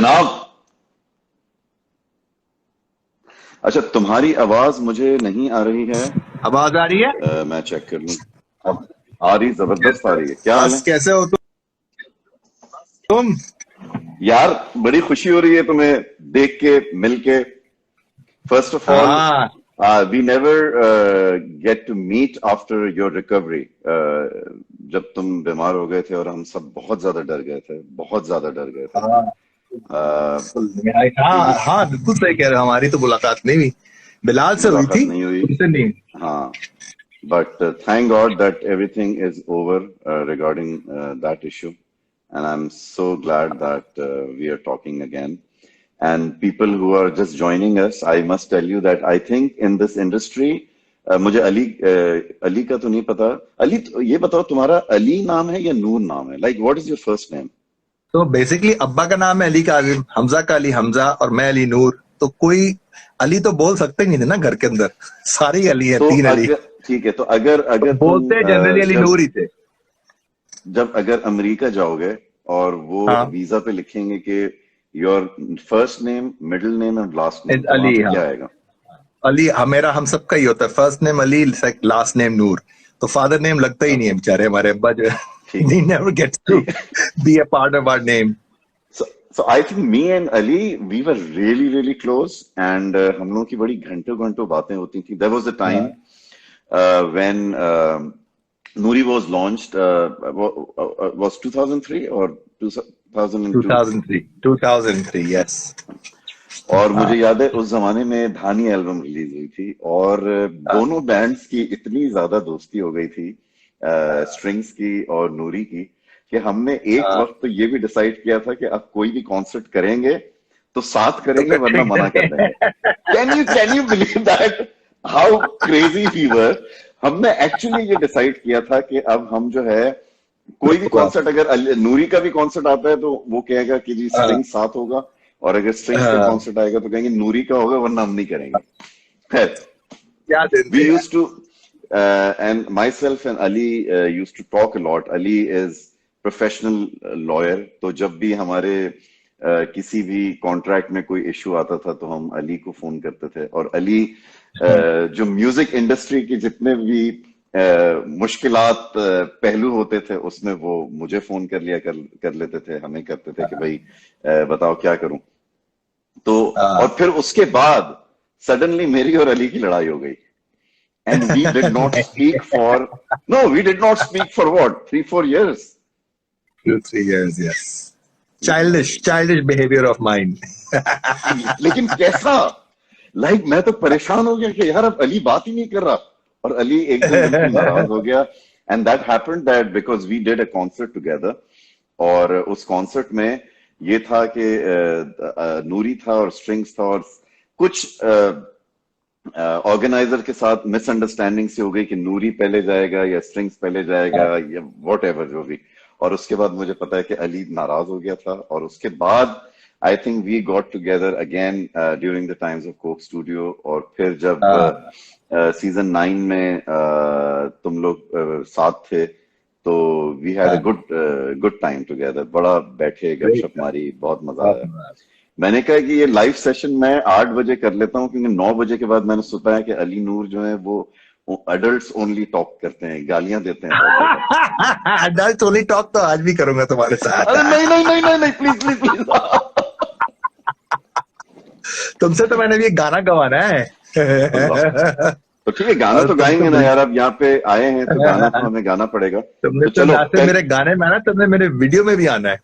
जनाब। अच्छा, तुम्हारी आवाज मुझे नहीं आ रही है। आवाज आ रही है? मैं चेक कर लूं। अब आ रही, जबरदस्त आ रही है। क्या हाल बस है कैसे हो तुम? यार? बड़ी खुशी हो रही है तुम्हें देख के, मिल के। फर्स्ट ऑफ ऑल, हाँ, we never get to meet after your recovery. जब तुम बीमार हो गए थे और हम सब बहुत ज्यादा डर गए थे, बहुत ज्यादा डर गए थे। हाँ, कि हाँ, हाँ, बिल्कुल सही कह रहे हो। हमारी तो मुलाकात नहीं हुई, बिलाल से हुई मुलाकात थी, नहीं हुई। तुमसे नहीं। हाँ, but thank God that everything is over regarding that issue, and I'm so glad that we are talking again. And people who are just joining us, I must tell you that I think in this industry, मुझे अली का तो नहीं पता। अली, ये बताओ, तुम्हारा अली नाम है या नूर नाम है? Like what is your first name? तो बेसिकली अब्बा का नाम है अली काजिम, हमजा का अली हमजा, और मैं अली नूर। तो कोई अली तो बोल सकते ही नहीं थे ना घर के अंदर। सारे ही अली है, तो 3 अली। अगर ठीक है, तो अगर तो अगर तुम बोलते जनरली अली जब नूर ही थे। जब अगर अमेरिका जाओगे और वो हाँ, वीजा पे लिखेंगे कि your first name, middle name and last name, is तो वहां अली, पे हाँ। क्या आएगा? अली मेरा हम सबका ही होता है, first name Ali, last name Noor. तो फादर नेम लगता ही नहीं है ओके, बेचारे हमारे अब्बा जो है। ठीक he है, never gets to ठीक है। be a part of our name. So I think me and Ali, we were really really close, and हम लोगों की बड़ी घंटों घंटों बातें होती थी. There was a time हाँ, when Nuri was launched. Was 2003 or 2002? 2003, 2003, yes. और मुझे हाँ, याद है उस जमाने में धानी एल्बम रिलीज हुई थी, और हाँ, दोनों बैंड्स की इतनी ज्यादा दोस्ती हो गई थी, स्ट्रिंग्स की और नूरी की, कि हमने एक हाँ। वक्त तो ये भी डिसाइड किया था कि अब कोई भी कॉन्सर्ट करेंगे तो साथ तो करेंगे, कट्ठे वरना मना कर देंगे। करें। Can you believe that? How crazy we were! हमने एक्चुअली ये डिसाइड किया था कि अब हम जो है, कोई भी वाह। कॉन्सर्ट, अगर नूरी का भी कॉन्सर्ट आता है तो वो कहेगा कि जी हाँ, स्ट्रिंग्स साथ होगा, और अगर स्ट्रिंग्स का हाँ, कॉन्सर्ट आएगा तो कहेंगे नूरी का होगा, वरना हम नहीं करेंगे। खैर, क्या दिन we थे यार। used to and myself and Ali used to talk a lot. Ali is professional lawyer, तो जब भी हमारे किसी भी कॉन्ट्रैक्ट में कोई इश्यू आता था तो हम अली को फोन करते थे, और अली जो म्यूजिक इंडस्ट्री के जितने भी मुश्किलात पहलू होते थे उसमें वो मुझे फोन कर लेते थे, हमें करते थे कि भाई बताओ क्या करूं। तो और हाँ, फिर उसके बाद सडनली मेरी और अली की लड़ाई हो गई, and we did not speak for, no, we did not speak for what, 3-4 years. 2-3 years, yes. Childish behavior of mine. लेकिन कैसा, लाइक मैं तो परेशान हो गया कि यार अब अली बात ही नहीं कर रहा, और अली एक दिन बिल्कुल नाराज हो गया। And that happened that because we did a concert together, और उस कॉन्सर्ट में ये था कि नूरी था और स्ट्रिंग्स था, और कुछ ऑर्गेनाइजर के साथ मिसअंडरस्टैंडिंग से हो गई कि नूरी पहले जाएगा या स्ट्रिंग्स पहले जाएगा या वॉट एवर जो भी। और उसके बाद मुझे पता है कि अली नाराज हो गया था, और उसके बाद I think we got together again during the times of Coke Studio. और फिर जब हाँ, सीजन 9 में तुम लोग साथ थे, तो वी हैड अ हाँ, गुड टाइम टुगेदर, बड़ा बैठे, great गपशप था, मारी, बहुत मजा बहुत आया। मजा मैंने कहा कि ये लाइव सेशन मैं 8 बजे कर लेता हूँ, क्योंकि 9 बजे के बाद मैंने सुना है कि अली नूर जो है वो अडल्ट्स ओनली टॉक करते हैं, गालियां देते हैं बहुत ज्यादा। आया। अडल्ट ओनली टॉक तो आज भी करूंगा तुम्हारे साथ। अरे नहीं नहीं नहीं नहीं नहीं, प्लीज प्लीज प्लीज। तुमसे तो मैंने भी एक गाना गवाना है। अल्लाह, तो ठीक है, गाना और तो तुम तो गाएंगे ना यार, अब यहाँ पे आए हैं तो गाना तो हमें गाना पड़ेगा। तुमने तो तो चलो ना सिर्फ पहले, मेरे गाने में आना, तुमने मेरे वीडियो में भी आना है।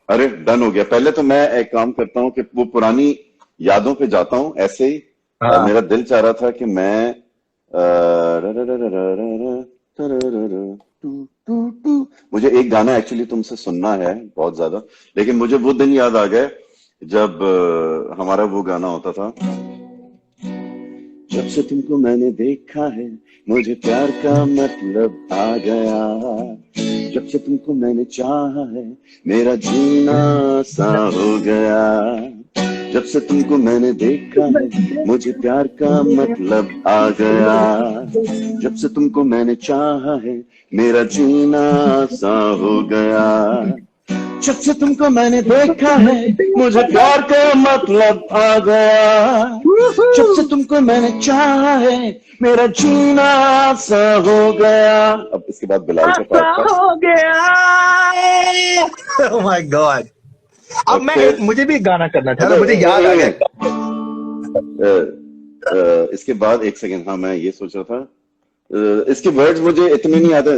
अरे डन हो गया। पहले तो मैं एक काम करता हूँ कि वो पुरानी यादों पे जाता हूँ ऐसे ही। हाँ, मेरा दिल चाह रहा था कि मैं मुझे एक गाना एक्चुअली तुमसे सुनना है बहुत ज्यादा, लेकिन मुझे वो दिन याद आ गए जब हमारा वो गाना होता था, जब से तुमको मैंने देखा है मुझे प्यार का मतलब आ गया, जब से तुमको मैंने चाहा है मेरा जीना सा हो गया, जब से तुमको मैंने देखा है मुझे प्यार का मतलब आ गया, जब से तुमको मैंने चाहा है मेरा जीना सा हो गया। जब से तुमको मैंने देखा है मुझे प्यार का मतलब आ गया, जब से तुमको मैंने चाहा है मेरा जीना सा हो गया। अब इसके बाद बिलाल का पार्ट हो गया। Oh my God. अब मैं मुझे भी गाना करना था, मुझे याद आ गया। इसके बाद एक सेकंड, हाँ मैं ये सोच रहा था, इसके वर्ड्स मुझे इतने नहीं आते।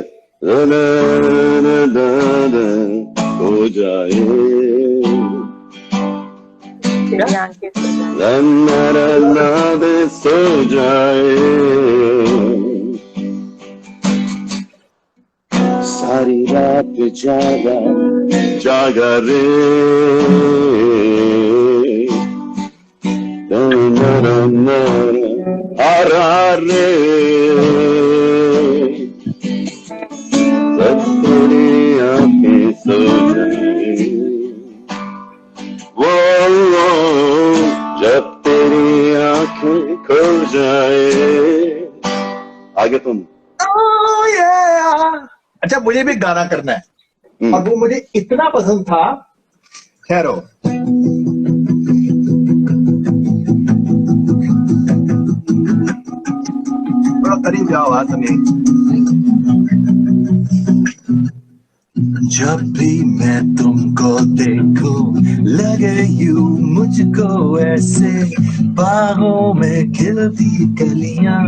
हो जाए सो जाए सारी रात जागा जागा रे, आरा रे, जब तेरी आंखें सो जाए, वो जब तेरी आंखें खो जाए। आगे तुम। Oh yeah. अच्छा, मुझे भी गाना करना है और वो मुझे इतना पसंद था। ठहरो, थोड़ा करीब जाओ, हाथ में। जब भी मैं तुमको देखूं लगे यूं मुझको ऐसे, बाहों में खिलती कलियां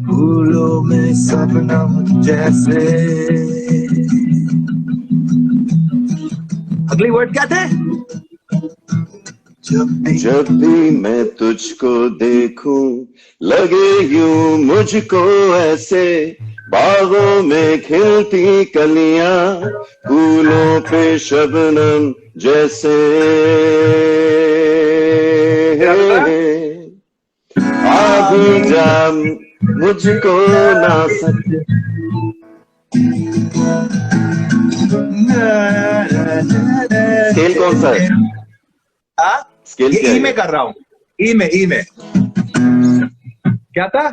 फूलों में शबनम जैसे। अगली वर्ड क्या थे? जब भी मैं तुझको देखूं लगे यूं मुझको ऐसे, बागों में खिलती कलियां फूलों पे शबनम जैसे। आधी जा मुझको ना सके। स्केल कौन सा है? स्केल ये ई में कर रहा हूँ, ई में क्या था?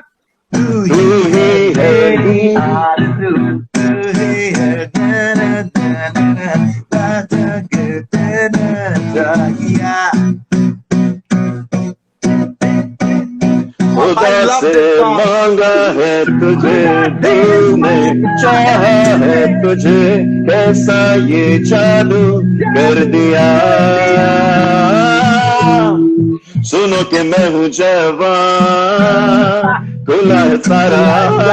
खुदा से मांगा है तुझे, दिल ने चाहा है तुझे, कैसा ये जादू कर दिया। सुनो कि मैं हूँ जवान, खुला है सारा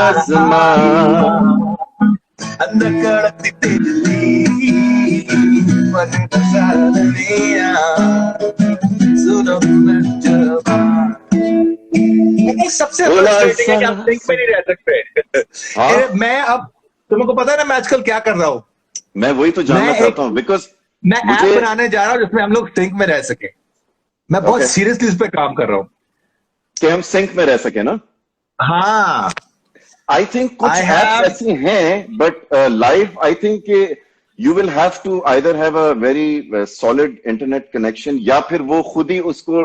आसमान, अंदर कड़कती बिजली पर सारा दुनिया। सुनो मैं जवान। सबसे फ्रस्ट्रेटिंग है कि आप सिंक में नहीं रह सकते। मैं अब, तुमको पता है ना मैं आजकल क्या कर रहा हूँ? मैं वही तो जानना चाहता हूँ, बिकॉज मैं ऐप बनाने जा रहा हूँ जिसमें हम लोग सिंक में रह सके। मैं बहुत सीरियसली इस पे काम कर रहा हूँ कि हम सिंक में रह सके ना। हाँ, आई थिंक कुछ ऐप्स ऐसी हैं, but live I think you will have to either have a very solid internet connection, या फिर वो खुद ही उसको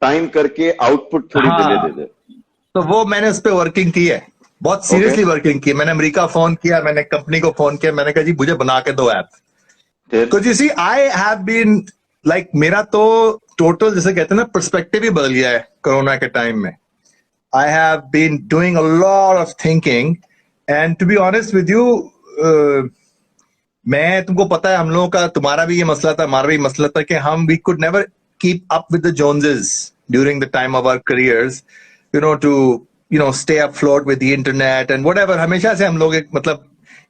टाइम करके आउटपुट थोड़ी डिले दे दे। तो वो मैंने उस पर वर्किंग की है, बहुत सीरियसली वर्किंग की। मैंने अमेरिका फोन किया, मैंने कंपनी को फोन किया, मैंने कहा जी मुझे बना के दो app. Because you see, I have been like, मेरा तो टोटल जैसे कहते हैं ना पर्सपेक्टिव ही बदल गया है कोरोना के टाइम में। I have been doing a lot of thinking, and to be honest with you, मैं, तुमको पता है हम लोगों का, तुम्हारा भी ये मसला था, हमारा भी मसला था कि हम we could never keep up with the Joneses during the time of our careers, you know, to stay afloat with the internet and whatever। हमेशा से हम लोग एक मतलब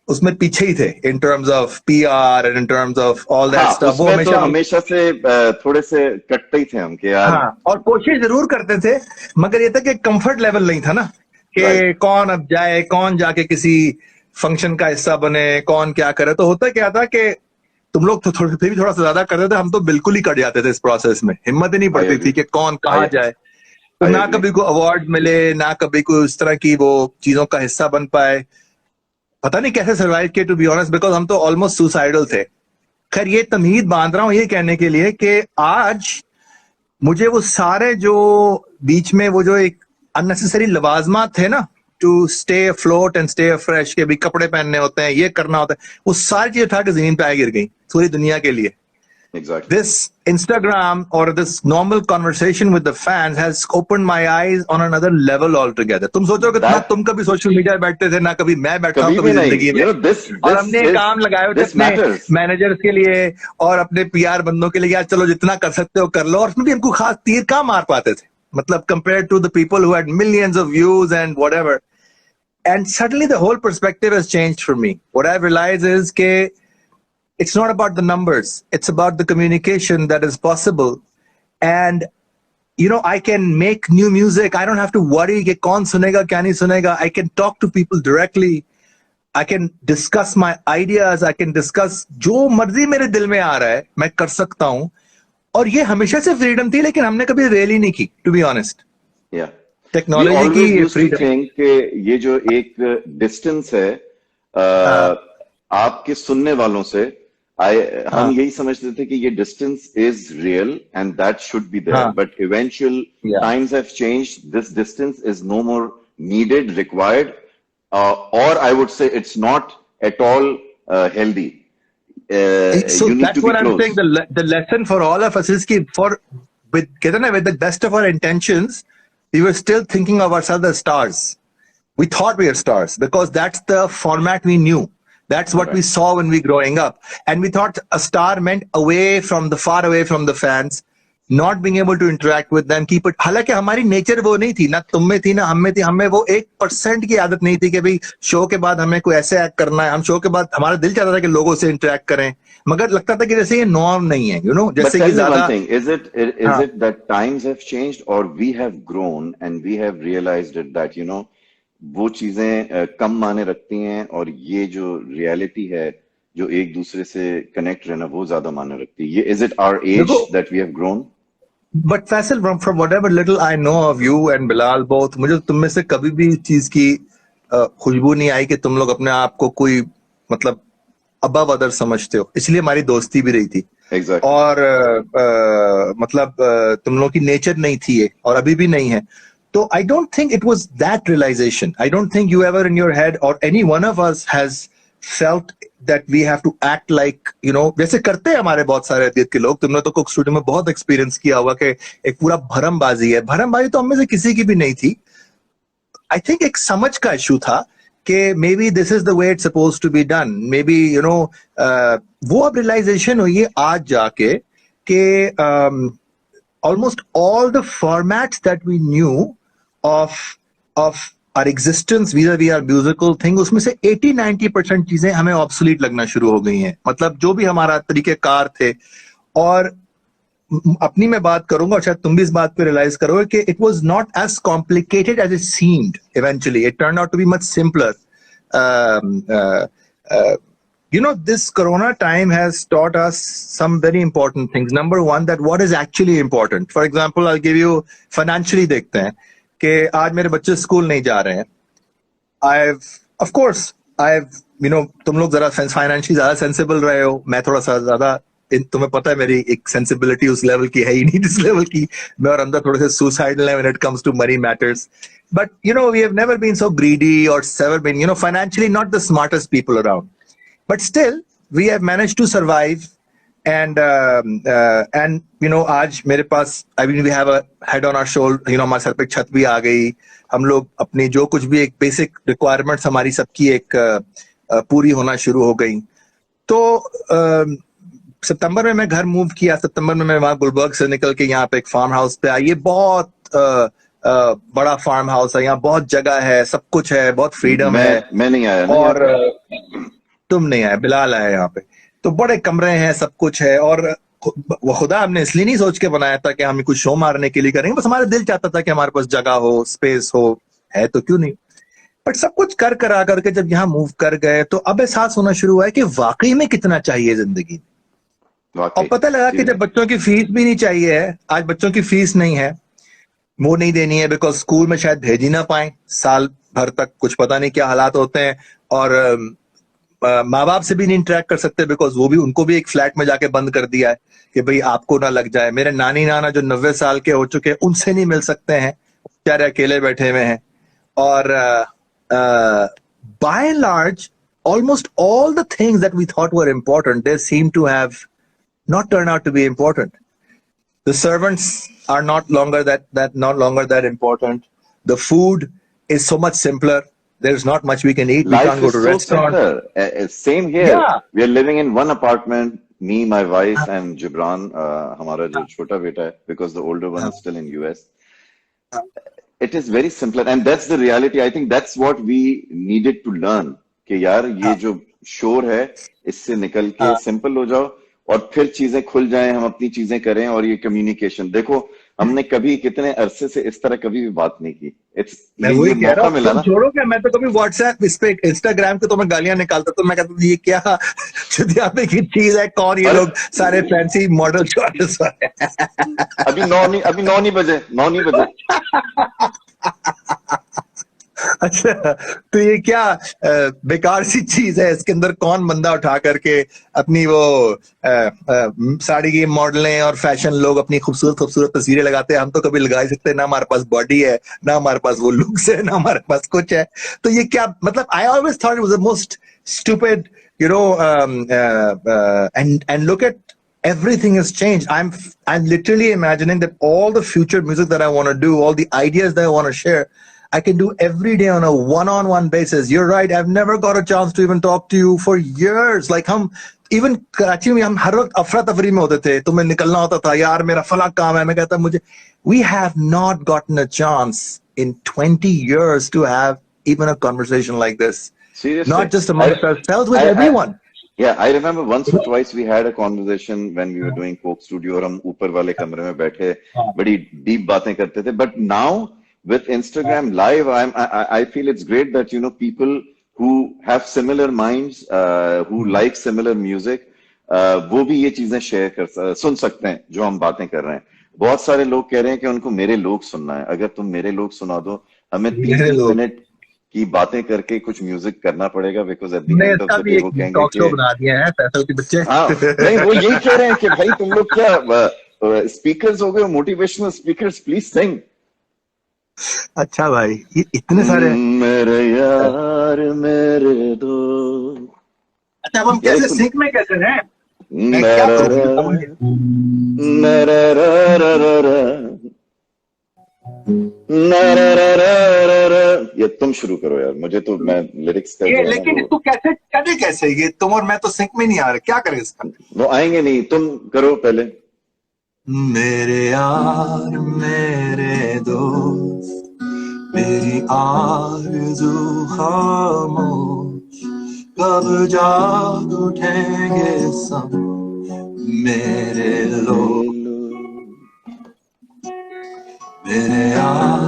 उसमें पीछे ही थे in terms of PR and in terms of all that stuff। वो हमेशा से थोड़े से कटते ही थे हम कि यार। हाँ, और कोशिश जरूर करते थे, मगर ये था कि कंफर्ट लेवल नहीं था ना कि कौन अब जाए, कौन जाके किसी फंक्शन का हिस्सा बने, कौन क्या करे। तो होता क्या था कि तुम लोग तो फिर भी थोड़ा सा ज्यादा करते थे, हम तो बिल्कुल ही कट जाते थे इस प्रोसेस में। हिम्मत ही नहीं पड़ती थी कि कौन कहाँ जाए। तो ना कभी कोई अवार्ड मिले, ना कभी कोई उस तरह की वो चीजों का हिस्सा बन पाए। पता नहीं कैसे सर्वाइव किए, टू बी ऑनेस्ट, बिकॉज हम तो ऑलमोस्ट सुसाइडल थे। खैर, ये तमहीद बांध रहा हूं ये कहने के लिए कि आज मुझे वो सारे जो बीच में वो जो एक अननेसेसरी लवाजमात थे ना, to stay afloat and stay fresh, के भी कपड़े पहनने होते हैं, ये करना होता है, वो सारी चीजें उठा के जमीन पे आ गिर गई। पूरी दुनिया के लिए. Exactly. This Instagram or this normal conversation with the fans has opened my eyes on another level altogether. तुम सोचो कि तुम कभी सोशल मीडिया पे बैठते थे ना, कभी मैं बैठता हूँ कभी जिंदगी में. और हमने काम लगाए होते अपने मैनेजर्स के लिए और अपने पीआर बंदों के लिए, यार चलो जितना कर सकते हो कर लो. और उसमें भी हमको खास तीर कहाँ मार पाते थे, मतलब compared to the people who had millions of views and whatever. And suddenly the whole perspective has changed for me. What I realize is that it's not about the numbers. It's about the communication that is possible. And, you know, I can make new music. I don't have to worry कि कौन सुनेगा क्या नहीं सुनेगा. I can talk to people directly. I can discuss my ideas. I can discuss जो मर्जी मेरे दिल में आ रहा है मैं कर सकता हूँ. और ये हमेशा से फ्रीडम थी, लेकिन हमने कभी रियली नहीं की, to be honest. Yeah. Technology की फ्रीडम कि ये जो एक डिस्टेंस है आपके सुनने वालों से, हम यही समझते थे कि ये distance is real and that should be there, but eventual times have changed. This distance is no more needed, required, और I would say it's not at all healthy. So that's what I'm saying. The lesson for all of us is that with the best of our intentions, we were still thinking of ourselves as stars. We thought we were stars because that's the format we knew. That's what we saw when we growing up. And we thought a star meant far away from the fans, not being able to interact with them, keep it. हालांकि हमारी nature वो नहीं थी, ना तुम में थी ना हम में थी. हमें वो 1% की आदत नहीं थी कि भाई शो के बाद हमें कोई ऐसे एक्ट करना है. हम शो के बाद हमारा दिल चाहता था कि लोगों से इंटरेक्ट करें, मगर लगता था कि जैसे ये नॉर्म नहीं है, you know, जैसे कि ज्यादा. Is it that times have changed or we have grown and we have realized it that, you know, वो चीजें कम माने रखती हैं और ये जो रियलिटी है जो एक दूसरे से कनेक्ट रहना वो ज्यादा माने रखती है. ये is it our age that we have grown? But Faisal, from whatever little I know of you and Bilal both, मुझे तुम में से कभी भी इस चीज की खुशबू नहीं आई कि तुम लोग अपने आप को कोई मतलब above others समझते हो. इसलिए हमारी दोस्ती भी रही थी. Exactly. और मतलब तुम लोगों की नेचर नहीं थी ये, और अभी भी नहीं है. So I don't think it was that realization. I don't think you ever in your head or any one of us has felt that we have to act like, you know, जैसे करते हैं हमारे बहुत सारे अतीत के लोग. तुमने तो कुक स्टूडियो में बहुत एक्सपीरियंस किया हुआ कि एक पूरा भरमबाजी है. भरमबाजी तो हमें से किसी की भी नहीं थी. I think एक समझ का इशू था कि maybe this is the way it's supposed to be done. Maybe, you know, वो अब realization हुई है आज जाके कि almost all the formats that we knew of our existence vis-a-vis our musical thing, उसमें से 80-90% चीजें हमें obsolete लगना शुरू हो गई हैं. मतलब जो भी हमारा तरीकेकार थे, और अपनी मैं बात करूंगा और शायद तुम भी इस बात पे रियलाइज करोगे कि it was not as complicated as it seemed. Eventually it turned out to be much simpler. You know, this corona time has taught us some very important things. Number one, that what is actually important. For example, I'll give you financially देखते हैं कि आज मेरे बच्चे school नहीं जा रहे हैं. Of course, you know, तुम लोग जरा फाइनेंशियली ज्यादा सेंसिबल रहे हो. मैं थोड़ा सा ज्यादा, तुम्हें पता है मेरी एक सेंसिबिलिटी उस लेवल की है ही नहीं जिस लेवल की. मैं और अंदर थोड़े से सुसाइडल है when it comes to money matters. But you know, we have never been so greedy or ever been, you know, financially not the smartest people around. But still, we have managed to survive. And you know, आज मेरे पास, I mean, we have a head on our shoulder. You know, हमारे sir पे छत भी आ गई. हम लोग अपनी जो कुछ भी एक बेसिक रिक्वायरमेंट्स हमारी सबकी एक पूरी होना शुरू हो गई. तो सितंबर में मैं घर मूव किया. सितंबर में मैं वहां गुलबर्ग से निकल के यहाँ पे एक फार्म हाउस पे आया. ये बहुत बड़ा फार्म हाउस है. यहाँ बहुत जगह है, सब कुछ है, बहुत फ्रीडम है. मैं नहीं आया. और तुम नहीं आए, बिलाल आया यहाँ पे. तो बड़े कमरे हैं, सब कुछ है. और वो खुदा हमने इसलिए नहीं सोच के बनाया था कि हम कुछ शो मारने के लिए करेंगे. बस हमारा दिल चाहता था कि हमारे पास जगह हो, स्पेस हो, है तो क्यों नहीं. बट सब कुछ करा करके जब यहाँ मूव कर गए तो अब एहसास होना शुरू हुआ है कि वाकई में कितना चाहिए जिंदगी. और पता लगा कि जब बच्चों की फीस भी नहीं चाहिए है, आज बच्चों की फीस नहीं है, वो नहीं देनी है बिकॉज स्कूल में शायद भेज ही ना पाए साल भर तक. कुछ पता नहीं क्या हालात होते हैं. और माँ बाप से भी नहीं इंटरेक्ट कर सकते बिकॉज वो भी, उनको भी एक फ्लैट में जाके बंद कर दिया है कि भाई आपको ना लग जाए. मेरे नानी नाना जो 90 साल के हो चुके हैं उनसे नहीं मिल सकते हैं, बेचारे अकेले बैठे हुए हैं. और by and large almost all the things that we thought were important, they seem to have not turned out to be important. The servants are not longer that important. The food is so much simpler. There's not much we can eat. We Life can't go is to so restaurant. simpler. Same here. Yeah. We are living in one apartment. Me, my wife, and Gibran, हमारा जो छोटा बेटा है, because the older one is still in US. It is very simpler, and that's the reality. I think that's what we needed to learn. कि यार ये जो शोर है, इससे निकल के simple हो जाओ, और फिर चीजें खुल जाएं, हम अपनी चीजें करें, और ये communication. देखो, हमने कभी कितने अरसे से इस तरह कभी भी बात नहीं की. मैं वही कह रहा मौका हूँ, मिला तुम ना. छोड़ो क्या, मैं तो कभी व्हाट्सएप इस पे इंस्टाग्राम पे तो मैं गालियां निकालता, तो मैं कहता था ये क्या चुतियापे की चीज है, कौन ये लोग सारे फैंसी मॉडल चॉइस वाले. अभी 9 नहीं बजे. अच्छा, तो ये क्या बेकार सी चीज है, इसके अंदर कौन बंदा उठा करके अपनी वो साड़ी की मॉडलें और फैशन लोग अपनी खूबसूरत तस्वीरें लगाते हैं. हम तो कभी लगा ही सकते, ना हमारे पास बॉडी है, ना हमारे पास वो लुक्स है, ना हमारे पास कुछ है. तो ये क्या मतलब, I always thought it was the most stupid, you know, and look at everything has changed. I'm literally imagining that all the future music that I want to do, all the ideas that I want to share, I can do every day on a one-on-one basis. You're right. I've never got a chance to even talk to you for years. Like हम even Karachi में हम हर वक्त अफरा तफरी में होते थे. तुम्हें निकलना होता था, यार मेरा फला काम है, मैं कहता मुझे. We have not gotten a chance in 20 years to have even a conversation like this. Seriously. Not just amongst ourselves, with everyone. Yeah, I remember once or twice we had a conversation when we were doing Coke Studio, और हम ऊपर वाले कमरे में बैठे बड़ी deep बातें करते थे. But now with Instagram Live, I feel it's great that, you know, people who have similar minds, who like similar music, वो भी ये चीजें शेयर सुन सकते हैं जो हम बातें कर रहे हैं. बहुत सारे लोग कह रहे हैं कि उनको मेरे लोग सुनना है. अगर तुम मेरे लोग सुना दो, हमें 30 मिनट की बातें करके कुछ म्यूजिक करना पड़ेगा, because at the end of the day वो कहेंगे कि बना दिया है फैसल के बच्चे. हाँ, नहीं, वो यही कह रहे हैं कि भाई तुम लोग क्या स्पीकर्स हो गए, मोटिवेशनल स्पीकर्स, प्लीज सिंग. अच्छा भाई, ये इतने सारे मेरे यार मेरे दोस्त. अच्छा, अब हम कैसे सिंक में कैसे हैं? ये तुम शुरू करो यार, मुझे तो, मैं लिरिक्स का ये, लेकिन इसको कैसे करे, कैसे ये तुम और मैं तो सिंक में नहीं आ रहे, क्या करें इसका? वो आएंगे नहीं, तुम करो पहले. मेरे यार मेरे दोस्त, मेरी आरज़ू खामोश, कब जाग उठेंगे सब मेरे लोग. मेरे यार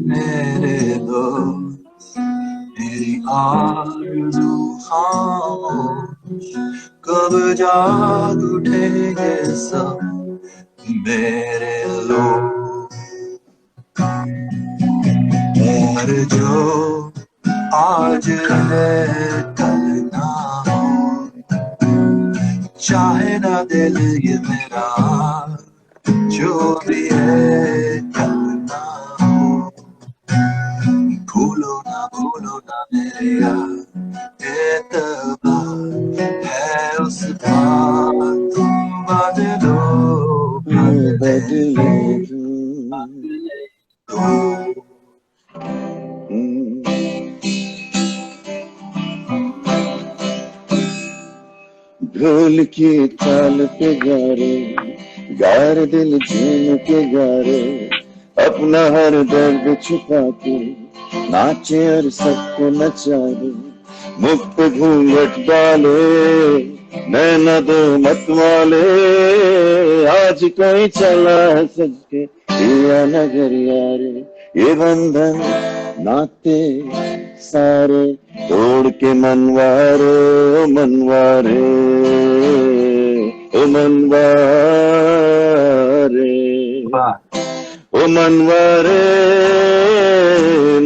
मेरे दोस्त, मेरी आरज़ू खामोश, कब जाग उठेंगे सब मेरे लोग. और जो आज है कल ना हो, चाहे ना दिल ये मेरा, जो भी है कल ना हो. भूलो ना मेरे यार, एतबार है उस बात, तुम बदलो ढोल की ताल पे गार दिल झूम के गारे, अपना हर दर्द छुपा के नाचे और सबको नचाए. मुक्त घूंघट डाले, नैना दो मत वाले, आज कहीं चला है सज के दिया नगर यारे. ये बंधन नाते सारे तोड़ के मनवारे, ओ मनवारे, ओ मनवारे, ओ मनवारे,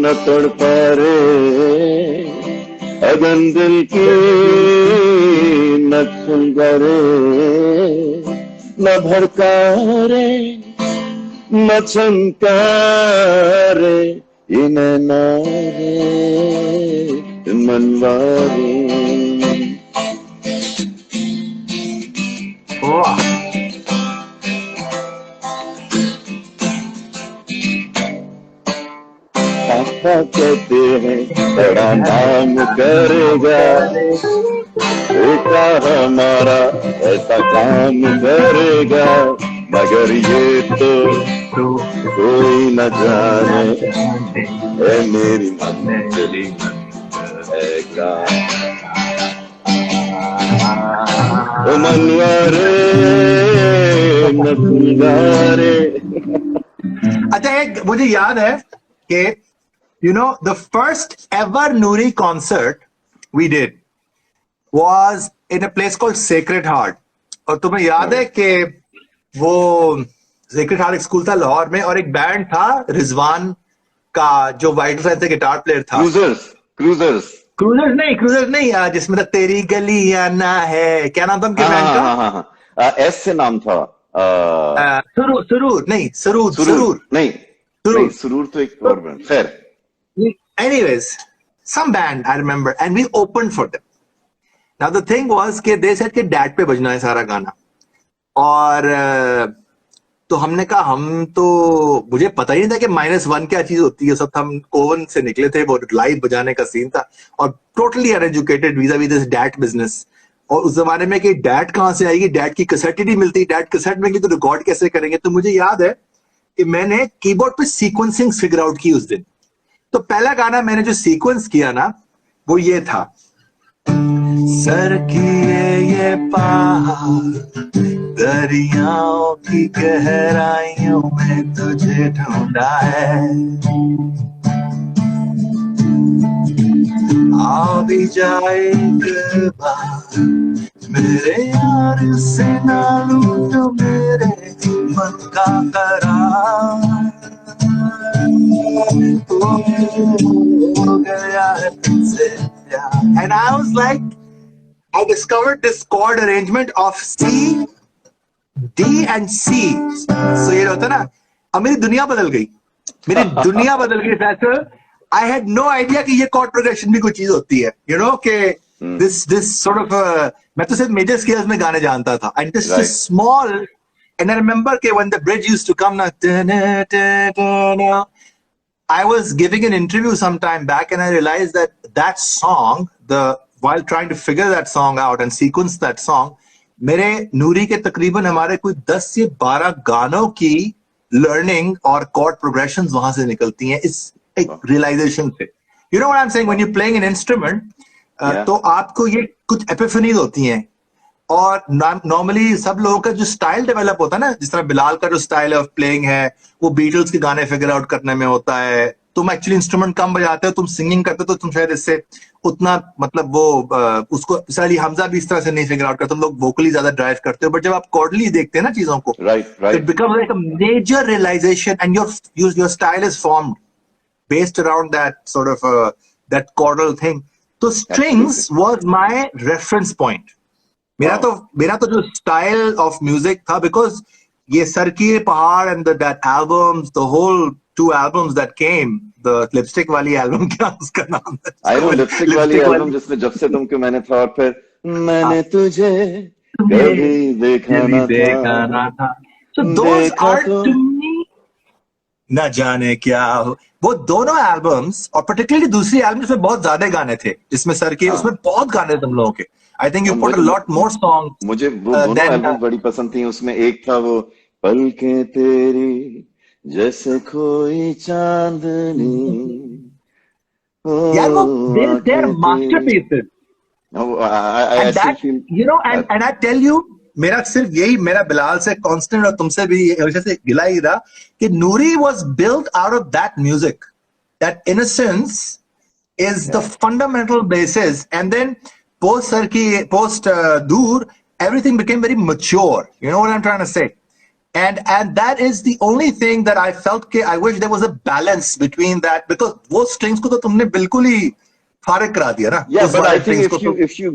न तोड़ पारे अगन दिल की, न खुलगरे, न भड़कारे, न चमकारे, इन्हें नारे मनवारे. कहते हैं बड़ा नाम करेगा, बेटा हमारा ऐसा काम करेगा, मगर ये तो कोई न जाने है मेरी मंजिल है क्या। ओ मनवा रे नथुआ रे। अच्छा, एक मुझे याद है कि you know the first ever Noori concert we did was in a place called Sacred Heart. और तुम्हें याद है कि वो Sacred Heart एक स्कूल था लाहौर में, और एक बैंड था रिजवान का जो वाइट से गिटार प्लेयर था। क्रूजर्स नहीं, जिसमें था तेरी गलियां ना है, क्या नाम था उनके बैंड का? एस से नाम था। सुरूर तो एक और बैंड, खैर। Anyways, some band I remember, and we opened for them. Now the thing was कि they said कि डैड पे बजना है सारा गाना, और तो हमने कहा, हम तो मुझे पता ही नहीं था कि -1 क्या चीज होती है। सब हम कोवन से निकले थे, वो लाइव बजाने का सीन था, और totally uneducated vis-a-vis this that business. और उस जमाने में कि डैट कहाँ से आएगी, डैट की कैसेट ही नहीं मिलती, डैट कैसेट में की तो रिकॉर्ड कैसे करेंगे। तो मुझे याद है कि मैंने कीबोर्ड पे सीक्वेंसिंग फिगर आउट की उस दिन। तो पहला गाना मैंने जो सीक्वेंस किया ना, वो ये था, सर किए ये पहाड़ दरियाओं की गहराइयों में तुझे ढूंढा है, आ भी जाए एक बार मेरे यार से ना लूटो मेरे मन का करार, हो गया है तुझसे प्यार। And I was like, I discovered this chord arrangement of C, D and C. So ये होता ना, अब मेरी दुनिया बदल गई, Faisal. I had no idea कि ये chord progression भी कोई चीज होती है, you know, कि this sort of मैं तो सिर्फ major scales में गाने जानता था, and this is small. And I remember कि when the bridge used to come na, I was giving an interview some time back, and I realized that song, while trying to figure that song out and sequence that song, मेरे नूरी के तकरीबन हमारे कोई 10 से 12 गानों की learning और cord progressions वहां से निकलती हैं, इस एक रियलाइजेशन से। You know what I'm saying? When you're playing an instrument, तो आपको ये कुछ एपिफनीज होती हैं, और नॉर्मली सब लोगों का जो स्टाइल डेवलप होता है ना, जिस तरह बिलाल का जो स्टाइल ऑफ प्लेइंग है वो बीटल्स के गाने फिगर आउट करने में होता है। तुम एक्चुअली इंस्ट्रूमेंट कम बजाते हो, तुम सिंगिंग करते हो, तो तुम शायद इससे उतना मतलब वो उसको साली हमजा भी इस तरह से नहीं फिगर आउट करते, तुम लोग वोकली ज्यादा ड्राइव करते हो। बट जब आप कॉर्डली देखते हैं ना चीजों को, it becomes like a major realization, and your style is formed based around that sort of that chordal thing. तो strings was my reference point. मेरा तो जो स्टाइल ऑफ म्यूजिक था, बिकॉज ये सर की पहाड़ and that albums, the whole 2 albums that came, the lipstick वाली album, क्या उसका नाम है? आई नो, लिपस्टिक वाली एल्बम जिसमें जब से तुमको मैंने था, और फिर मैंने तुझे कभी देखा ना था। So those are to me, न जाने क्या हो, वो दोनों एल्बम्स, और पर्टिकुलरली दूसरी एल्बम जिसमें बहुत ज्यादा गाने थे, जिसमें सर के उसमें बहुत गाने थे तुम लोगों के। I think you put a lot more songs. मुझे वो दोनों एल्बम बड़ी पसंद थी। उसमें एक था वो पलकें तेरी जैसे कोई चांदनी, यार वो they're masterpieces. I still feel, you know, and I tell you, मेरा सिर्फ यही, मेरा बिलाल से कांस्टेंट और तुमसे भी हमेशा से गिला ही रहा कि नूरी was built out of that music. That innocence is the fundamental basis, and then post Dur, everything became very mature. You know what I'm trying to say? And that is the only thing that I felt कि I wish there was a balance between that, because वो strings को तो तुमने बिल्कुल ही फारिग करा दिया ना। Yeah, but I think if you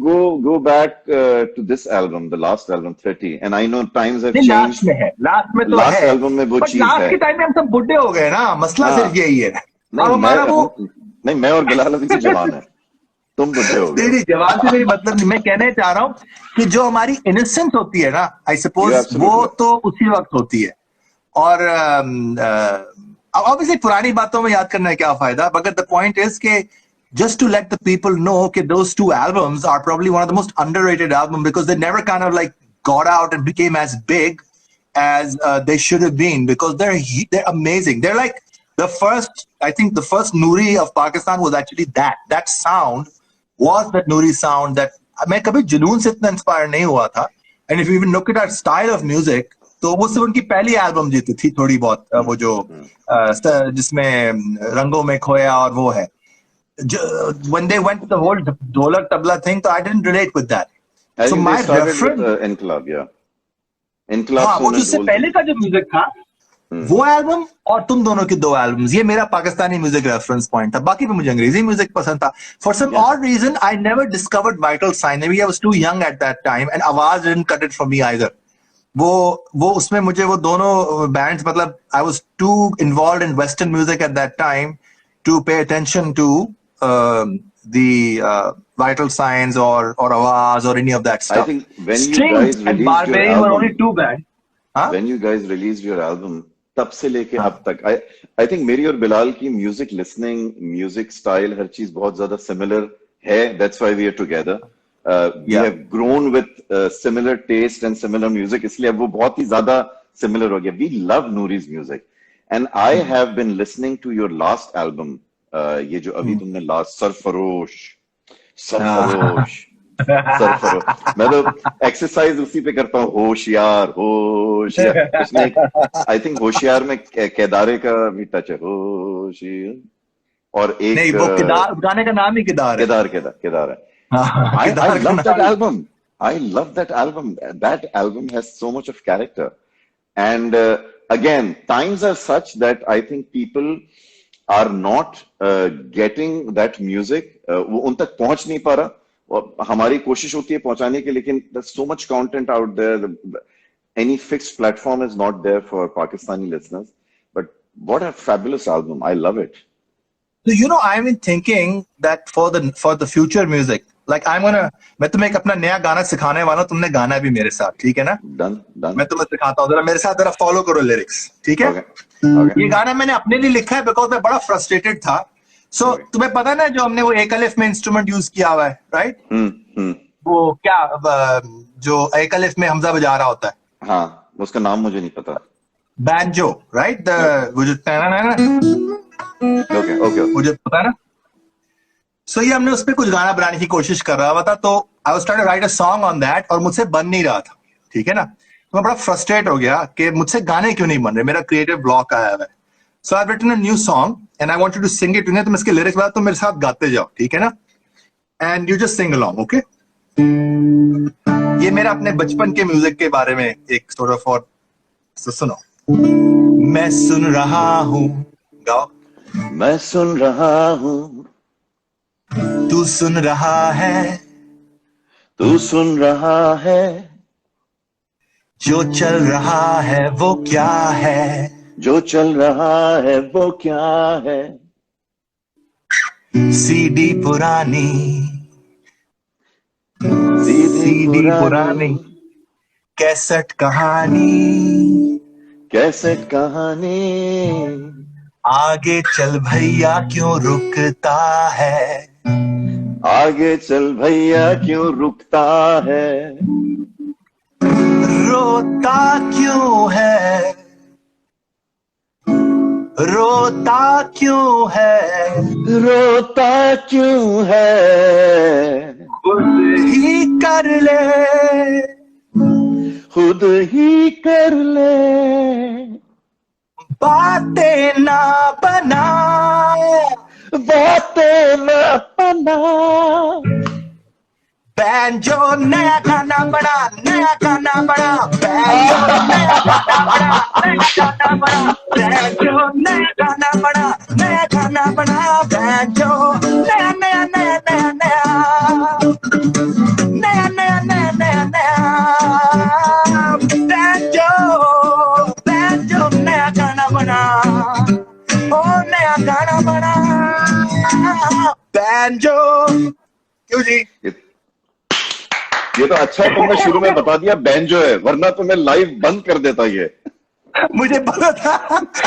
go back to this album, the last album 30, and I know times have changed. Last में है, लास्ट में तो last है, album में वो चीज है। लास्ट के टाइम में हम सब बुढ़े हो गए ना, मसला सिर्फ यही है। नहीं, मैं और बिलाल अभी तो जवान है, तुम बुढ़े हो गए। जवान से मेरी मतलब नहीं, मैं कहने चाह रहा हूँ कि जो हमारी इनोसेंस होती है ना, आई सपोज वो तो उसी वक्त होती है। और obviously पुरानी बातों में याद करना है क्या फायदा, but the point is कि just to let the people know that those two albums are probably one of the most underrated albums because they never kind of like got out and became as big as they should have been, because they're amazing. They're like the first, I think the first Noori of Pakistan was actually that sound was that Noori sound that मैं कभी जुनून से इतना inspire नहीं हुआ था. And if you even look at our style of music, तो वो सिर्फ उनकी पहली एल्बम जीती थी थोड़ी बहुत, वो जो जिसमें रंगों में खोया और वो है. When they went to the whole dholak tabla thing, so I didn't relate with that. I So think my they started reference, with Inqilab, yeah. Inqilab हाँ, से वो उन्हें जिससे ढोल पहले का जो म्यूजिक था वो एल्बम और तुम दोनों की दो एल्बम्स, ये मेरा पाकिस्तानी म्यूजिक रेफरेंस पॉइंट था. बाकी पे मुझे अंग्रेजी म्यूजिक पसंद था. For some odd reason I never discovered Vital Sign. Maybe I was too young at that time and आवाज didn't cut it for me either. वो उसमें मुझे वो दोनों बैंड्स, मतलब I was too involved in Western music at that time to pay attention to the vital signs or Awaz or any of that stuff. I think when you Strings guys and released your Barbarian were only album, two bands. Huh? when you guys released your album, तब से लेके अब तक, I think मेरी और बिलाल की music listening, music style, हर चीज बहुत ज्यादा सिमिलर है. That's why we are together. We have grown with similar taste and similar music, इसलिए अब वो बहुत ही ज्यादा similar हो गया. We love Noori's music, and I have been listening to your last album. ये जो अभी तुमने लास्ट सरफरोश मैं तो एक्सरसाइज उसी पे करता हूँ. होशियार उसमें आई थिंक होशियार में केदारे का भी टच है. होशियार और एक नहीं, वो केदार गाने का नाम ही केदार है. केदार है. I love that album. I love that album. That album has so much of character. And again, times are such that I think people are not getting that music. वो उन तक पहुंच नहीं पा रहा. हमारी कोशिश होती है पहुंचाने की, लेकिन there's so much content out there. Any fixed platform is not there for Pakistani listeners. But what a fabulous album. I love it. So, you know, I've been thinking that for the future music, like मैं तुम्हें एक अपना नया गाना सिखाने वाला हूँ. तुमने गाना भी मेरे साथ, ठीक है ना? Done. मैं तुम्हें सिखाता हूँ, जरा मेरे साथ जरा फॉलो करो लिरिक्स, ठीक है? Okay. ये गाना मैंने अपने लिए लिखा है बिकॉज मैं बड़ा फ्रस्ट्रेटेड था. सो तुम्हें पता है ना जो हमने वो एक अलिफ में इंस्ट्रूमेंट यूज किया हुआ है, राइट? वो क्या जो एक अलिफ में हमजा बजा रहा होता है? हाँ, उसका नाम मुझे नहीं पता. Banjo, right? वो जो Okay. मुझे पता है ना. सो ये हमने उस पर कुछ गाना बनाने की कोशिश कर रहा था, तो I was trying to write a song on that, और मुझसे बन नहीं रहा था, ठीक है ना? तो मैं बड़ा फ्रस्ट्रेट हो गया कि मुझसे गाने क्यों नहीं बन रहे, मेरा क्रिएटिव ब्लॉक आया है. So I have written a new song and I want you to sing it. तुम इसके लिरिक्स बता, तुम मेरे साथ गाते जाओ, ठीक है ना? And you just sing along, okay? ये मेरा अपने बचपन के म्यूजिक के बारे में एक सॉर्ट ऑफ, और सुनो. मैं सुन रहा हूँ, गाओ. मैं सुन रहा हूँ, तू सुन रहा है, तू सुन रहा है, जो चल रहा है वो क्या है, जो चल रहा है वो क्या है. सीडी पुरानी, सीडी पुरानी, कैसेट कहानी, कैसेट कहानी. आगे चल भैया क्यों रुकता है, आगे चल भैया क्यों रुकता है, रोता क्यों है, रोता क्यों है, रोता क्यों है. खुद ही कर ले, खुद ही कर ले, बातें ना बना, बातें न बना. बैंजो नया गाना बना, नया गाना बना, बैंजो नया गाना बना, नया गाना बना, बैंजो नया गाना बना, नया गाना बना, बैंजो नया नया नया नया नया नया नया नया नया नया बैंजो, बैंजो नया गाना बना, ओ नया गाना बना, बैंजो. क्यों जी? ये तो अच्छा है तुमने शुरू में बता दिया बैंजो है, वरना तो मैं लाइव बंद कर देता ये. मुझे पता था,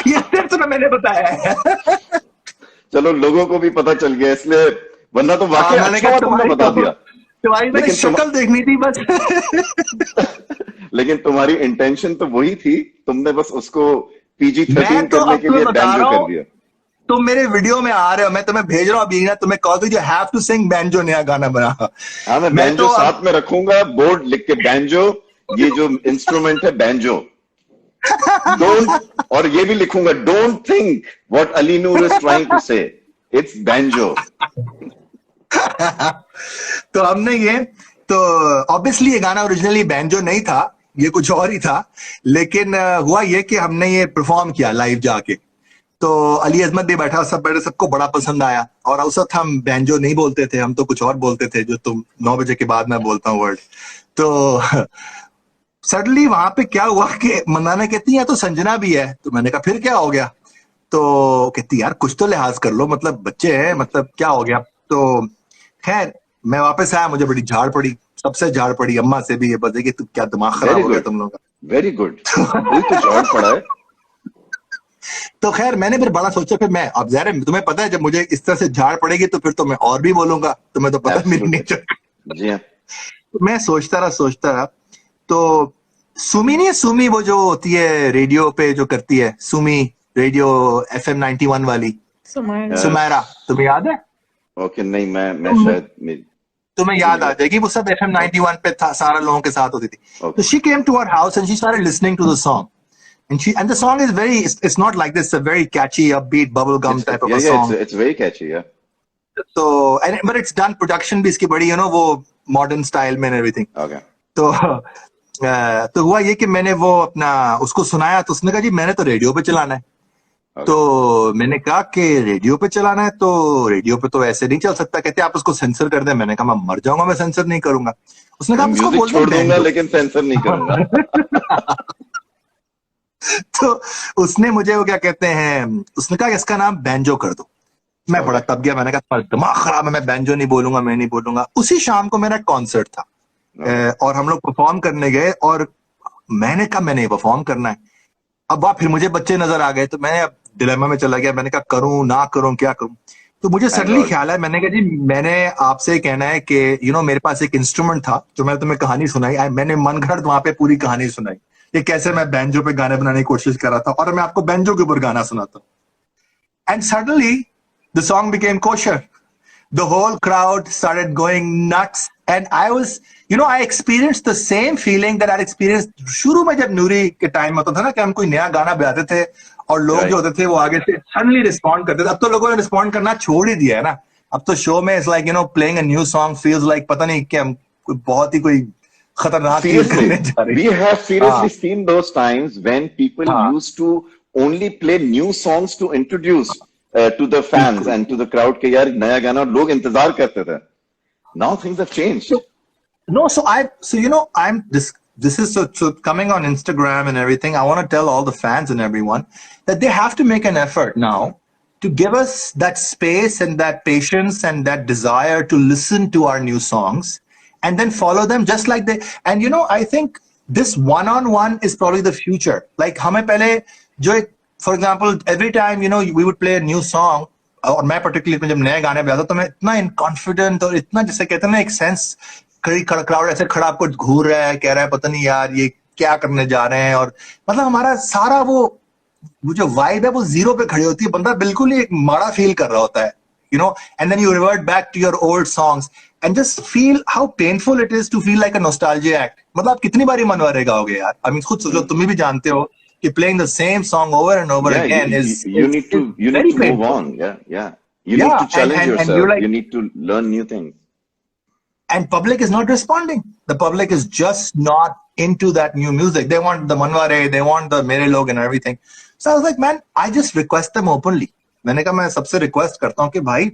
ये सिर्फ तुम्हें मैंने बताया है। चलो लोगों को भी पता चल गया, इसलिए वरना तो वाकई मैंने अच्छा कहा हुआ तुमने बता दिया। तुम्हारी मैंने लेकिन शक्ल देखनी थी बस। लेकिन तुम्हारी इंटेंशन तो वही थी, तुमने बस उसको PG-13 मैं तो करने अब के तुम्हें लिए बता बैंजो रहा कर हूँ, दिया। तुम मेरे वीडियो में आ रहे हो, मैं तुम्हें भेज रहा हूँ अभी ना, तुम्हें कहो तो you have to sing banjo, नया गाना बना। हाँ, मैं मैं बैंजो तो अब साथ में रखूंगा, बोर्ड लिख के बैंजो, ये जो इंस्ट्रूमेंट है बैंजो। डोंट, और ये भी लिखूंगा, don't think what Ali Noor is trying to say, it's banjo. तो हमने ये, तो ऑब्वियसली ये गाना ओरिजिनली बैंजो नहीं था, ये कुछ और ही था, लेकिन हुआ ये कि हमने ये परफॉर्म किया लाइव जाके, तो अली अजमत भी बैठा, सब बैठे, सबको बड़ा पसंद आया। और उस वक्त हम बैंजो नहीं बोलते थे, हम तो कुछ और बोलते थे, जो तुम 9 बजे के बाद मैं बोलता हूँ वर्ड। तो सडनली वहां पे क्या हुआ कि मंदाना कहती है तो संजना भी है, तो मैंने कहा फिर क्या हो गया, तो कहती यार कुछ तो लिहाज कर लो, मतलब बच्चे हैं, मतलब क्या हो गया। तो खैर मैं वापस आया, मुझे बड़ी झाड़ पड़ी, सबसे झाड़ पड़ी, अम्मा से भी ये बता कि क्या दिमाग खराब वेरी हो गया गुड, तुम लोग का। वेरी गुड, दिल तो झाड़ पड़ा है। तो खैर मैंने फिर बड़ा सोचा, फिर मैं, अब ज़ाहिर है तुम्हें पता है जब मुझे इस तरह से झाड़ पड़ेगी तो फिर तो मैं और भी बोलूंगा, तुम्हें तो पता है मेरी एब्सोल्युटली, नेचर। जी हाँ। तो मैं सोचता रहा, तो सुमी नहीं है, सुमी वो जो होती है रेडियो पे जो करती है, सुमी रेडियो FM 91 वाली, सुमेरा, तुम्हें याद है? ओके, नहीं मैं तुम शायद तुम्हें याद आ जाएगी, वो सब FM 91 पे था, सारा लोगों के साथ होती थी। तो okay, she came to our house and she started listening to the song, and the song is very, it's not like this, a very catchy upbeat bubble gum type of a song. it's very catchy, yeah. So but it's done, production भी इसकी बड़ी, वो modern style में and everything. Okay. तो हुआ ये कि मैंने वो अपना उसको सुनाया, तो उसने कहा जी मैंने तो रेडियो पे चलाना है। Okay. तो मैंने कहा कि रेडियो पे चलाना है, तो रेडियो पे तो ऐसे नहीं चल सकता। कहते आप उसको सेंसर कर दें। मैंने कहा मैं मर जाऊंगा, मैं सेंसर नहीं करूंगा। उसने कहा आप उसको म्यूजिक बोल छोड़ दो दूंगा बैंजो। लेकिन सेंसर नहीं करूंगा। तो उसने मुझे वो क्या कहते हैं, उसने कहा इसका नाम बैंजो कर दो। मैं बड़ा तब गया, मैंने कहा दिमाग खराब है, मैं बैंजो नहीं बोलूंगा, मैं नहीं बोलूंगा। उसी शाम को मेरा कॉन्सर्ट था और हम लोग परफॉर्म करने गए, और मैंने कहा मैंने परफॉर्म करना है। अब वाह, फिर मुझे बच्चे नजर आ गए, तो मैं अब डिलेमा में चला गया। मैंने कहा करूं ना करूं, क्या करूं। तो मुझे सडनली ख्याल है, मैंने कहा जी मैंने आपसे कहना है कि मेरे पास एक इंस्ट्रूमेंट था जो मैंने तुम्हें कहानी सुनाई, मैंने मन घड़त वहां पे पूरी कहानी सुनाई कि कैसे मैं बैंजो पे गाने बनाने की कोशिश कर रहा था, और मैं आपको बैंजो के ऊपर गाना सुनाता हूँ। And suddenly the song became kosher, the whole crowd started going nuts, and I was, I experienced the same feeling that I experienced शुरू में जब नूरी के टाइम होता था ना, कि हम कोई नया गाना बजाते थे और लोग जो होते थे वो आगे से सडनली रिस्पॉन्ड करते थे। अब तो लोगों ने रिस्पॉन्ड करना छोड़ ही दिया है ना, अब तो शो में it's like playing a new song feels like पता नहीं क्या, कोई बहुत ही कोई खतरनाक चीज करने जा रही है। We have seriously seen those times when people used to only play new songs to introduce to the fans and to the crowd के यार नया गाना लोग इंतजार करते थे. Now things have changed. I'm this is so coming on Instagram and everything. I want to tell all the fans and everyone that they have to make an effort now to give us that space and that patience and that desire to listen to our new songs and then follow them just like they. And I think this one-on-one is probably the future. Like हमें पहले जो, for example, every time we would play a new song, और मैं particularly जब नए गाने बजाता तो मैं इतना इनकॉन्फिडेंट और इतना, जैसे कहते हैं ना, एक सेंस, कई क्राउड ऐसे खड़ा आपको घूर रहा है, कह रहा है पता नहीं यार ये क्या करने जा रहे हैं, और मतलब हमारा सारा वो जो वाइब है वो जीरो पे खड़ी होती है, बंदा बिल्कुल ही एक माड़ा फील कर रहा होता है, and then you revert back to your old songs and just feel how painful it is to feel like a nostalgia act. मतलब आप कितनी बारी मनवारे गाओगे यार? I mean, खुद सोचो, तुम भी जानते हो कि playing the same song over and over again you need to move on. You need to challenge yourself. You need to learn new things. And public is not responding. The public is just not into that new music. They want the manware, they want the mere log and everything. So I was like, man, I just request them openly. मैंने कहा मैं सबसे request करता हूँ कि भाई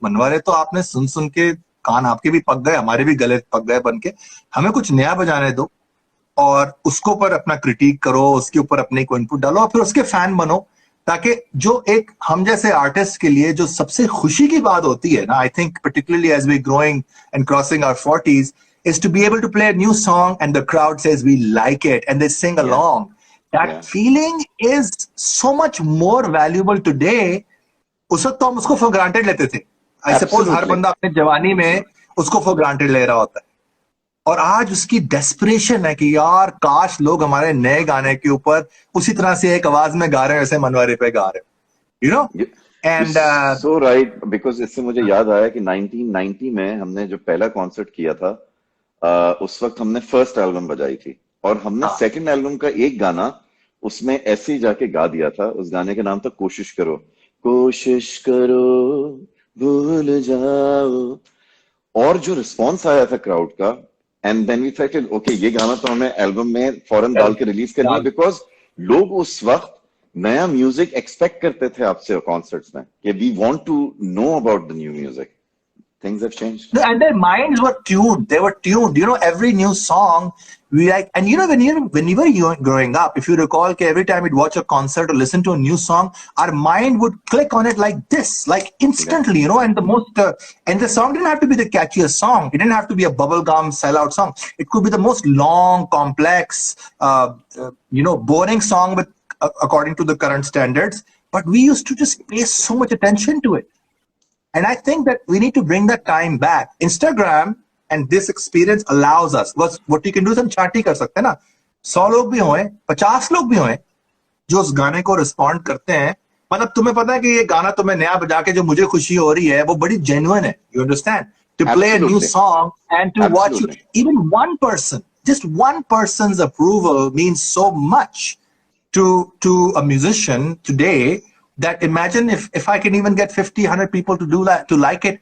मनवारे तो आपने सुन के कान आपके भी पक गए, हमारे भी गले पक गए बन के, हमें कुछ नया बजाने दो और उसको ऊपर अपना क्रिटिक करो, उसके ऊपर अपने को इनपुट डालो और फिर उसके फैन बनो, ताकि जो एक हम जैसे आर्टिस्ट के लिए जो सबसे खुशी की बात होती है ना, I think particularly as we growing and crossing our 40s, is to be able to play a new song and the crowd says we like it and they sing along. That feeling is so much more valuable today. उस वक्त तो हम उसको for granted लेते थे. I suppose हर बंदा अपने जवानी में उसको फॉर ग्रांटेड ले रहा होता है, और आज उसकी डेस्परेशन है कि यार काश लोग हमारे नए गाने के ऊपर उसी तरह से एक आवाज में गा रहे हैं जैसे मनवारी पे गा रहे हैं, you know. And so right, because इससे मुझे याद आया कि 1990 में हमने जो पहला कॉन्सर्ट किया था, उस वक्त हमने फर्स्ट एल्बम बजाई थी, और हमने सेकंड एल्बम का एक गाना उसमें ऐसे ही जाके गा दिया था. उस गाने का नाम था कोशिश करो. कोशिश करो भूल जाओ. और जो रिस्पॉन्स आया था क्राउड का, and then we thought okay ये गाना तो हमें एल्बम में फौरन डाल के रिलीज करना है, बिकॉज लोग उस वक्त नया म्यूजिक एक्सपेक्ट करते थे आपसे कॉन्सर्ट्स में कि we want to know about the new music. Things have changed. No, and their minds were tuned. They were tuned. You know, every new song we like, and you know, when you were growing up, if you recall, every time we'd watch a concert or listen to a new song, our mind would click on it like this, like instantly, you know. And and the song didn't have to be the catchiest song. It didn't have to be a bubblegum sellout song. It could be the most long, complex, boring song with according to the current standards. But we used to just pay so much attention to it. And I think that we need to bring that time back. Instagram and this experience allows us. What you can do is हम चार्टी कर सकते हैं ना. 100 लोग भी हों, 50 लोग भी हों, जो उस गाने को रिस्पॉन्ड करते हैं. मतलब तुम्हें पता है कि ये गाना तुम्हें नया बजा के जो मुझे खुशी हो रही है वो बड़ी जेन्युइन है. You understand? To play a new song and to watch you. Even one person, just one person's approval means so much to a musician today. That imagine if I can even get 50, 100 people to do that, to like it,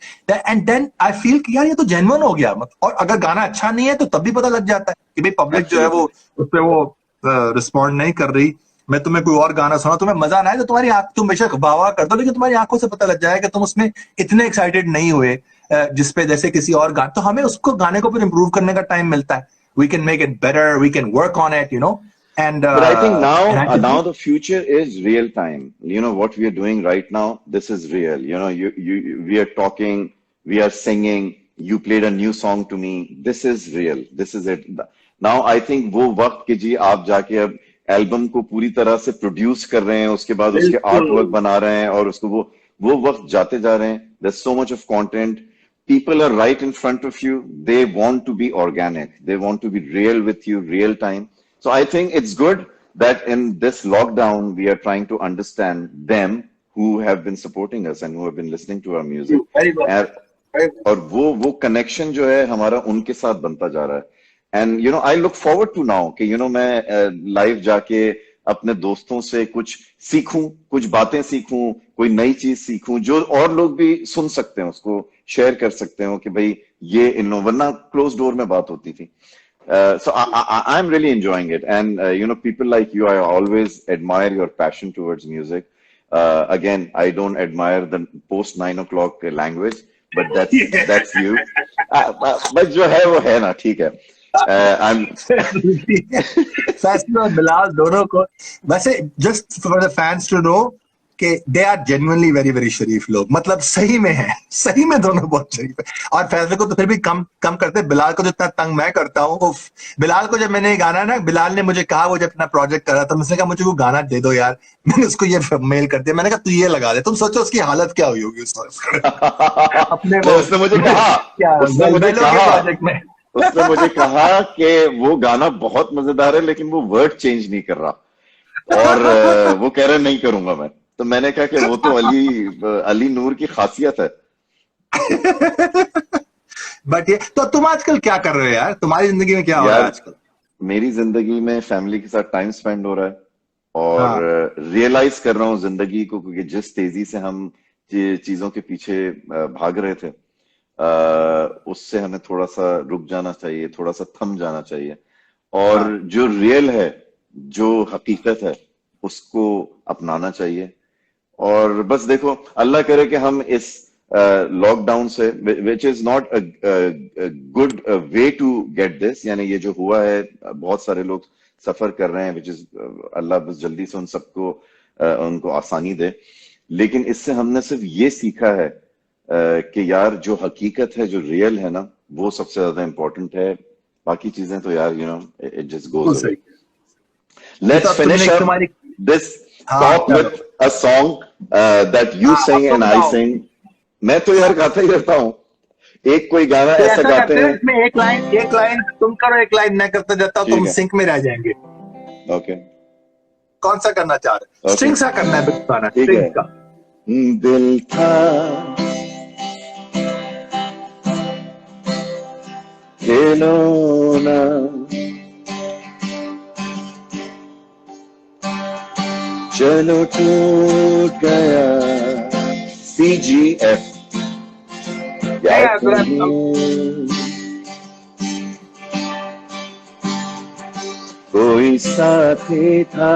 and then I feel कि यार ये तो genuine हो गया. और अगर गाना अच्छा नहीं है तो तब भी पता लग जाता है कि भाई पब्लिक जो है वो उस पे वो रिस्पॉन्ड नहीं कर रही. मैं तुम्हें कोई और गाना सुना, तुम्हें मजा ना आए तो तुम्हारी आंख, तुम बेशक वाह कर दो, लेकिन तुम्हारी आंखों से पता लग जाएगा कि तुम उसमें इतने एक्साइटेड नहीं हुए जिसपे जैसे किसी और गाने. तो हमें उसको गाने को फिर इम्प्रूव करने का टाइम मिलता है. We can make it better, we can work on it, you know. But I think now the future is real time. You know what we are doing right now. This is real. You know, we are talking, we are singing. You played a new song to me. This is real. This is it. Now I think वो वक्त कि जी आप जाके अब album को पूरी तरह से प्रोड्यूस कर रहे हैं, उसके बाद उसके आर्ट वर्क बना रहे हैं, और उसको वो वक्त जाते जा रहे हैं. There's so much of content. People are right in front of you. They want to be organic. They want to be real with you, real time. So I think it's good that in this lockdown, we are trying to understand them who have been supporting us and who have been listening to our music. और वो connection जो है हमारा उनके साथ बनता जा रहा है. And you know, I look forward to now कि you know मैं live जाके अपने दोस्तों से कुछ सीखूं, कुछ बातें सीखूं, कोई नई चीज सीखूं जो और लोग भी सुन सकते हैं, उसको शेयर कर सकते हो कि भाई ये वरना क्लोज डोर में बात होती थी. So I'm really enjoying it, and you know, people like you, I always admire your passion towards music. Again, I don't admire the post 9 o'clock language, but that's you. But जो है वो है ना, ठीक है. I'm फैसल और बिलाल दोनों को वैसे just for the fans to know कि they are genuinely very very शरीफ लोग. मतलब सही में है, सही में दोनों बहुत शरीफ है. और फैसल को तो फिर भी कम करते. बिलाल को जितना तंग मैं करता हूँ, बिलाल को जब मैंने गाना ना, बिलाल ने मुझे कहा, वो जब अपना प्रोजेक्ट कर रहा था, मुझसे कहा मुझे वो गाना दे दो यार. मैंने उसको ये मेल कर दिया. मैंने कहा तू ये लगा दे. तुम सोचो उसकी हालत क्या हुई होगी अपने उसने मुझे कहा कि वो गाना बहुत मजेदार है लेकिन वो वर्ड चेंज नहीं कर रहा, और वो कह रहा नहीं करूंगा मैं. तो मैंने कहा कि वो तो अली नूर की खासियत है. बट ये तो तुम आजकल क्या कर रहे हो यार? तुम्हारी जिंदगी में क्या हो रहा है आजकल? मेरी जिंदगी में फैमिली के साथ टाइम स्पेंड हो रहा है, और रियलाइज कर रहा हूँ जिंदगी को, क्योंकि जिस तेजी से हम चीजों के पीछे भाग रहे थे, उससे हमें थोड़ा सा रुक जाना चाहिए, थोड़ा सा थम जाना चाहिए, और जो रियल है, जो हकीकत है, उसको अपनाना चाहिए. और बस देखो, अल्लाह करे कि हम इस लॉकडाउन से, which is not a good way to get this, यानी ये जो हुआ है, बहुत सारे लोग सफर कर रहे हैं, विच इज अल्लाह बस जल्दी से उन सबको उनको आसानी दे. लेकिन इससे हमने सिर्फ ये सीखा है कि यार जो हकीकत है, जो रियल है ना, वो सबसे ज्यादा इंपॉर्टेंट है. बाकी चीजें तो यार इट जस्ट गोज. Let's अब finish तुमने up तुम्हारी this हाँ talk चलो with a song that you हाँ अब sing तुम and I गाओ sing. मैं तो यार गाता ही रहता हूँ. एक कोई गाना तो ऐसा ऐसा गाते करते हैं हैं. इसमें एक लाइन तुम करो एक लाइन मैं करता जाता हूँ तो ठीक हम है. सिंक में रह जाएंगे ओके. कौन सा करना चाह रहे ओके. स्ट्रिंग्स का करना है बिल्कुल गाना ठीक है. स्ट्रिंग्स का दिल था खिलौना, चलो टूट गया. CGF. क्या नहीं यार जरा कोई साथी था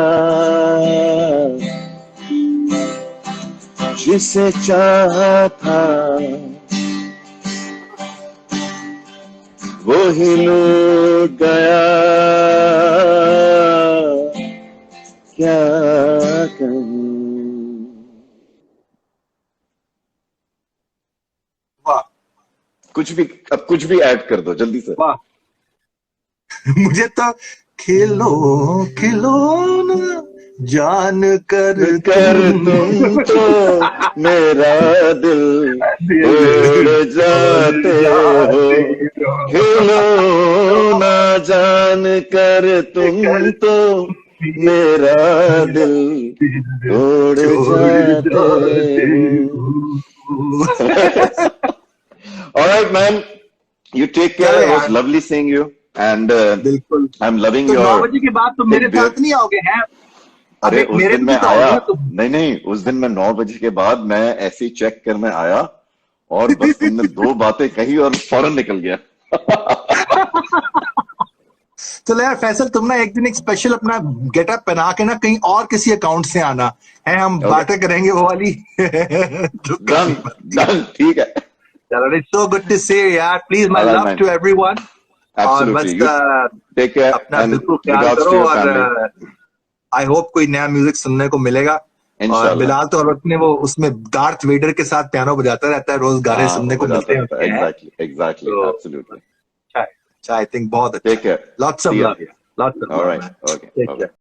जिसे चाहा था वो ही लूट गया. क्या कहूं. वाह अब कुछ भी ऐड कर दो जल्दी से. वाह मुझे तो खिलो खिलौना जान कर तुम तो मेरा दिल उड़ जाते हो. खिलौना जान कर तुम तो मेरा दिल उड़ जाते हो. All right, man. You take care. चलो It was यार lovely seeing you, and बिल्कुल I'm loving तो 9 your बजे के बाद तुम big मेरे beard. साथ नहीं आओगे हैं अब अरे एक उस मेरे दिन लिए मैं तो आया. आओगे ना तुम नहीं, उस दिन मैं 9 बजे के बाद मैं ऐसे ही चेक करने आया और बस तुमने 2 बातें कही और फौरन निकल गया. चलो यार फैसल तुम ना एक दिन एक स्पेशल अपना गेटअप पहना के ना कहीं और किसी अकाउंट से आना है हम Okay. बातें करेंगे वो वाली जो Done, करनी बनती है. done. ठीक है. चलो it's so good to see यार please my All right, love man. To everyone और बस Absolutely. You take care अपना and बिल्कुल ख्याल regards to करो your और family. आई होप कोई नया म्यूजिक सुनने को मिलेगा और Inshallah. बिलाल तो हर वक्त में वो उसमें डार्थ वेडर के साथ पियानो बजाता रहता है रोज गाने हाँ, सुनने वो को मिलते बजाता हैं रहता उसके है. हैं Exactly. तो Absolutely. अच्छा है आई थिंक बहुत अच्छा Take care. Lots of See ya. Love lots of All love right. Man Okay. Take Bye-bye. Care